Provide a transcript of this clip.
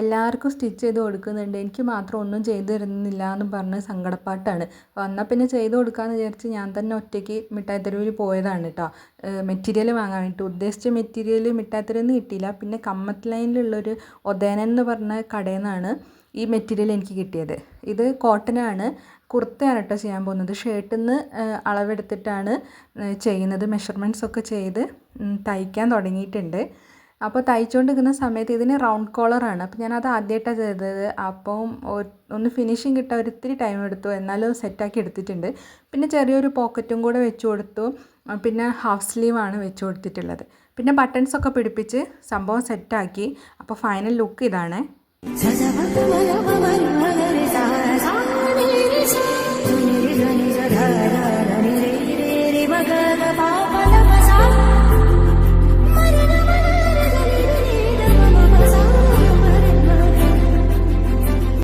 എല്ലാവർക്കും സ്റ്റിച്ച് ചെയ്ത് കൊടുക്കുന്നുണ്ട്, എനിക്ക് മാത്രം ഒന്നും ചെയ്തു തരുന്നില്ല എന്ന് പറഞ്ഞ് സങ്കടപ്പാട്ടാണ്. വന്നാൽ പിന്നെ ചെയ്ത് കൊടുക്കാമെന്ന് വിചാരിച്ച് ഞാൻ തന്നെ ഒറ്റയ്ക്ക് മിഠായിത്തെരുവിൽ പോയതാണ് കേട്ടോ. മെറ്റീരിയൽ വാങ്ങാൻ വേണ്ടിയിട്ട് ഉദ്ദേശിച്ച മെറ്റീരിയൽ മിഠായിത്തെരുവിൽ നിന്ന് കിട്ടിയില്ല. പിന്നെ കമ്മത്ത് ലൈനിലുള്ളൊരു ഒതേനൻ എന്ന് പറഞ്ഞ കടയിൽ നിന്നാണ് ഈ മെറ്റീരിയൽ എനിക്ക് കിട്ടിയത്. ഇത് കോട്ടനാണ്, കുർത്തയാണ് കേട്ടോ ചെയ്യാൻ പോകുന്നത്. ഷർട്ടിൽ നിന്ന് അളവെടുത്തിട്ടാണ് ചെയ്യുന്നത്. മെഷർമെൻറ്റ്സ് ഒക്കെ ചെയ്ത് തയ്ക്കാൻ തുടങ്ങിയിട്ടുണ്ട്. അപ്പോൾ തയ്ച്ചുകൊണ്ടിരിക്കുന്ന സമയത്ത് ഇതിന് റൗണ്ട് കോളറാണ്. അപ്പോൾ ഞാനത് ആദ്യമായിട്ടാണ് ചെയ്തത്. അപ്പം ഒന്ന് ഫിനിഷിങ് കിട്ടാൻ ഒരിത്തിരി ടൈം എടുത്തു, എന്നാലും സെറ്റാക്കി എടുത്തിട്ടുണ്ട്. പിന്നെ ചെറിയൊരു പോക്കറ്റും കൂടെ വെച്ച് കൊടുത്തു. പിന്നെ ഹാഫ് സ്ലീവാണ് വെച്ച് കൊടുത്തിട്ടുള്ളത്. പിന്നെ ബട്ടൺസൊക്കെ പിടിപ്പിച്ച് സംഭവം സെറ്റാക്കി. അപ്പോൾ ഫൈനൽ ലുക്ക് ഇതാണ്. Mother,